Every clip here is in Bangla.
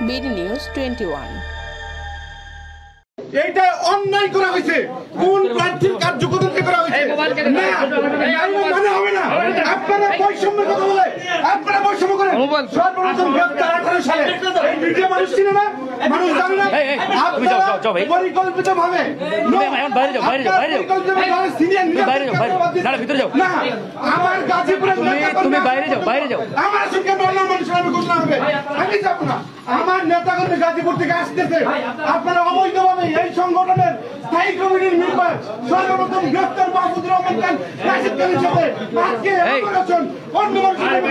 BD news 21। এইটা অন্যায় করা হয়েছে, কোন প্রার্থীর কার্যকর্তাকে করা হয়েছে মানে হবে না। আপনারা বৈষম্যের কথা বলে আপনারা বৈষম্য করেন। সর্বপ্রথম 2018 সালে এই মিডিয়া মানুষ চিনে না, মানুষ জানে না। পরিকল্পিত ভাবে আমার গাজীপুরের তুমি বাইরে যাও আমার সঙ্গে বাংলার মানুষের আমি ঘোষণা হবে, আমি যাবো না। আমার নেতাকর্মী গাজীপুর থেকে আসতেছে, আপনারা অবৈধভাবে এই সংগঠনের স্থায়ী কমিটির মেম্বার সর্বপ্রথম গ্রেফতার মাহমুদুর রহমান খান রাশিদ খানের সাথে আজকে অপারেশন অন্য মানুষের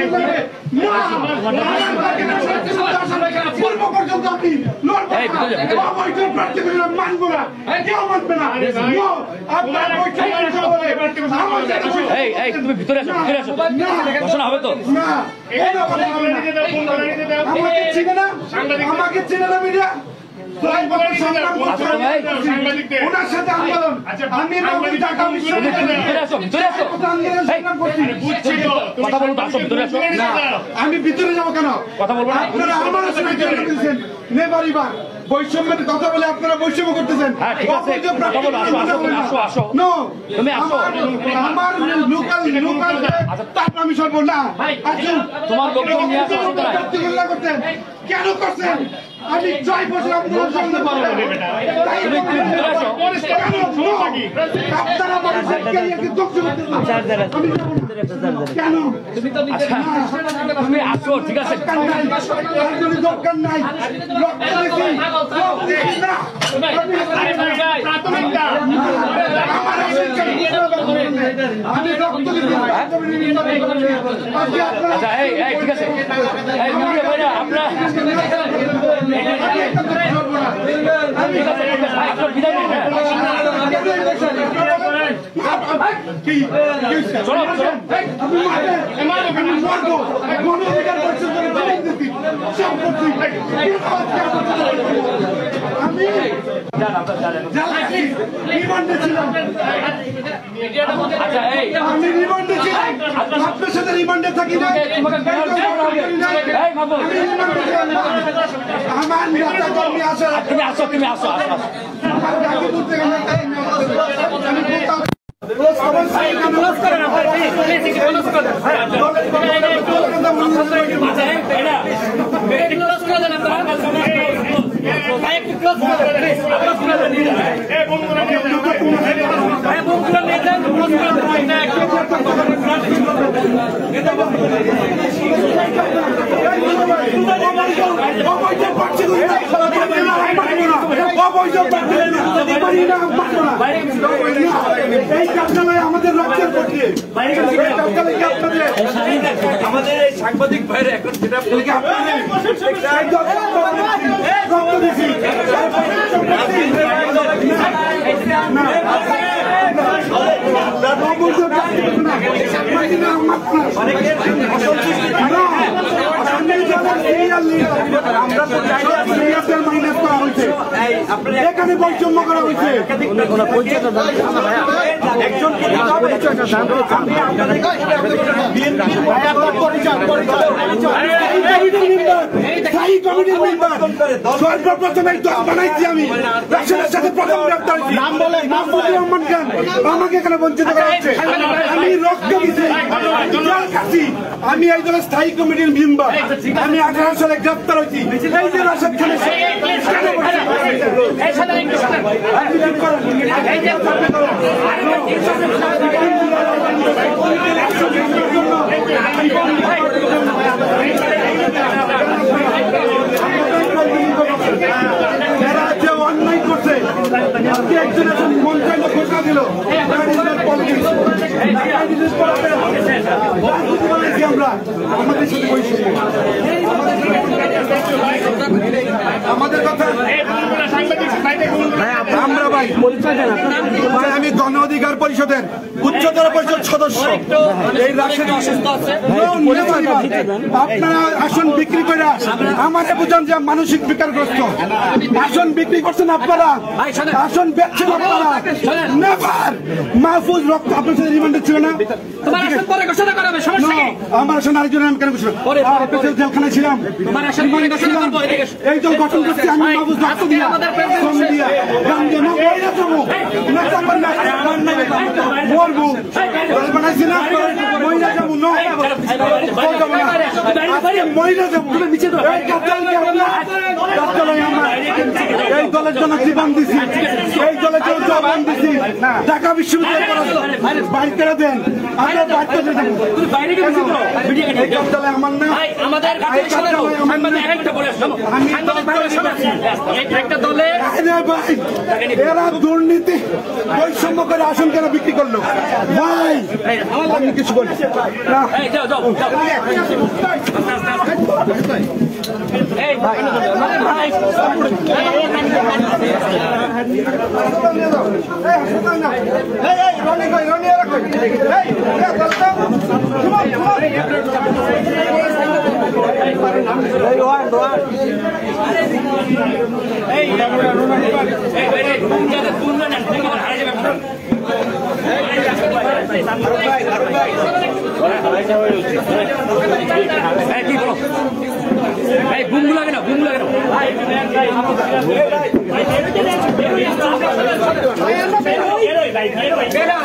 পূর্ব পর্যন্ত আপনি অবৈধ প্রার্থী মানবো না, কেউ মানবে না। আপনার তুমি ভিতরে আসো ঘোষণা হবে তো না, আমাকে চিনে না, আমাকে চিনে না মিডিয়া। ওনার সাথে আন্দোলন আমি ঢাকা আমি ভিতরে যাবো কেন? কথা বলবো না। আপনারা আমার নেবারিবার বৈষম্যের কথা বলে আপনারা বৈষম্য করতেছেন। আমার লোকাল আমি সর্ব না তোমার করতেন কেন করছেন? আমি 6 বছর তুমি আসো, ঠিক আছে দরকার নাই। আচ্ছা ঠিক আছে আপনার আপনার সাথে রিমান্ডে থাকি না, আমার নেতা কর্মী আছে। তুমি আসো আমাদের রক্তের পক্ষে আমাদের সাংবাদিক ভাইরা এখন সেটা এখানে বৈষম্য করা হয়েছে। সর্বপ্রথম এই দল বানাইছি আমি, রাশেদের সাথে প্রথম গ্রেফতার হয়েছি। রহমান খান আমাকে এখানে বঞ্চিত করা হচ্ছে। আমি রক্ত দিচ্ছি, আমি এই দলের স্থায়ী কমিটির মেম্বার। আমি 18 সালে গ্রেফতার হয়েছি। এই যে রাশেদ খানের অন্যায় করছে, একজন মন্ত্রী ঘোষণা দিল আমরা আমাদের সাথে আমাদের কথা আমরা ভাই আমি গণ অধিকার পরিষদের উচ্চতর পরিষদ সদস্য। এই রাজশাহী অসুস্থ আছে। আপনারা আসন বিক্রি করে আমাকে বুঝান যে মানসিক বিকারগ্রস্ত। আসন বিক্রি করছেন আপনারা, আসন বেচছেন আপনারা। নেভার মাহফুজ রক্ত আপনার সাথে রিমান্ডে ছিল না? তোমার আসন পরে ঘোষণা করা হবে, সমস্যা কি? আমার আসন আরেকজনের নাম কেন ঘোষণা? জেলখানায় ছিলাম, তোমার আসন পরে ঘোষণা করবো, এদিকে এসো। এই দল গঠন করছি আমি মাহফুজ রক্ত দিয়া শ্রম দিয়া গান্ধী না বইরা যাবো না চাপার না মরবো বানাইছি না বইরা যাবো না মহিলা যাবো এই দলের জন্য জীবন দিছি, এই দলের জন্য জবান দিছি। ঢাকা বিশ্ববিদ্যালয় বাইর করে দেন, আমরা বাইর করে দেবো। এই দলে আমার না একটা দলে এরা দুর্নীতি বৈষম্য করে আসন কেন বিক্রি করলো ভাই? আমি কিছু বলি না। বুম লাগে না, বুম লাগে না।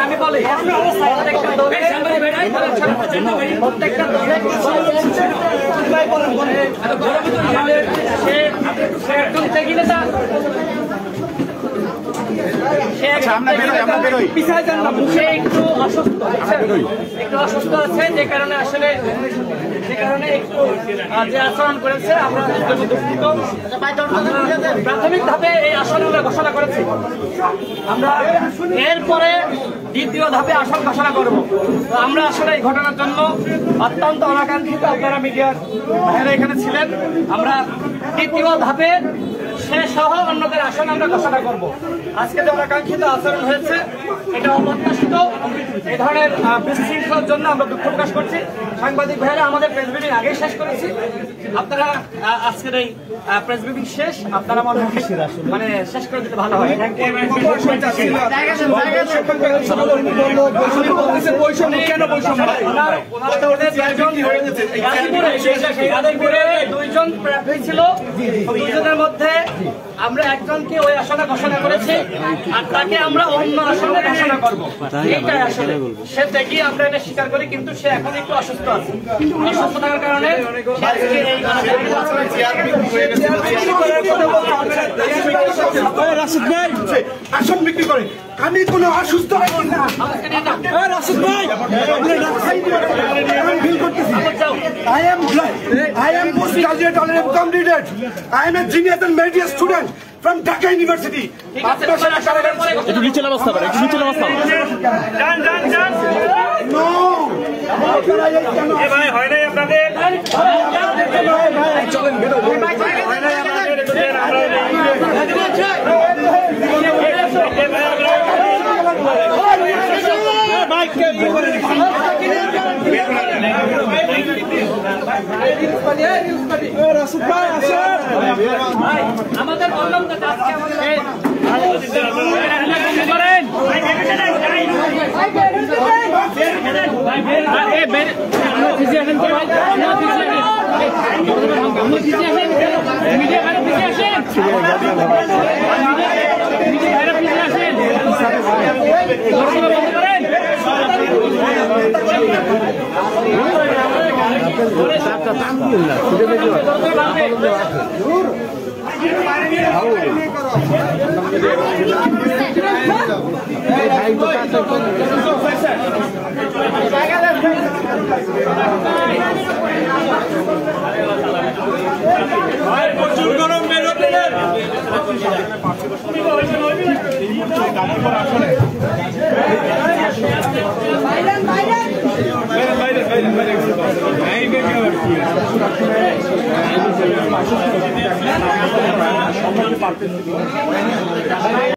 আমি বলি প্রত্যেকটা দলে সে একটু অসুস্থ আছে, যে কারণে আসলে একটু যে আচরণ করেছে আমরা দুঃখিত। প্রাথমিক ধাপে এই আসন আমরা ঘোষণা করেছি, আমরা এরপরে দ্বিতীয় ধাপে আসন ঘোষণা করব। তো আমরা আসলে এই ঘটনার জন্য অত্যন্ত অনাকাঙ্ক্ষিত, আপনারা মিডিয়ার ভাইয়েরা এখানে ছিলেন। আমরা দ্বিতীয় ধাপে সে সহ অন্যদের আসন আমরা ঘোষণা করব। আজকে যে অনাকাঙ্ক্ষিত আচরণ হয়েছে এটা অপ্রত্যাশিত। এই ধরনের বিশৃঙ্খলার জন্য আমরা দুঃখ প্রকাশ করছি। সাংবাদিক ভাইয়েরা আমাদের প্রেস ব্রিফিং আগেই শেষ করেছি, আপনারা আজকের এই প্রেস ব্রিফিং শেষ, আপনারা মানে শেষ করে দিতে ভালো হয়। দুইজন প্রার্থী ছিল, দুইজনের মধ্যে আমরা একজনকে ওই আসনে ঘোষণা করেছি, আর তাকে আমরা অন্য আসনে ঘোষণা করবো। এইটাই আসলে সে দেখি আমরা এটা স্বীকার করি, কিন্তু সে এখন একটু অসুস্থ আছে। অসুস্থ থাকার কারণে আসন বিক্রি করে আমি কোনো অসুস্থ I am postgraduate already completed. I am a genius and meritorious student from Dhaka University. একটু নিচে নামাস্তা পারে, একটু নিচে নামাস্তা No. ভাই হয় নাই আপনাদের চলেন আমাদের বললাম তো আজকে প্রচুর গরম বেরোতে বাইরে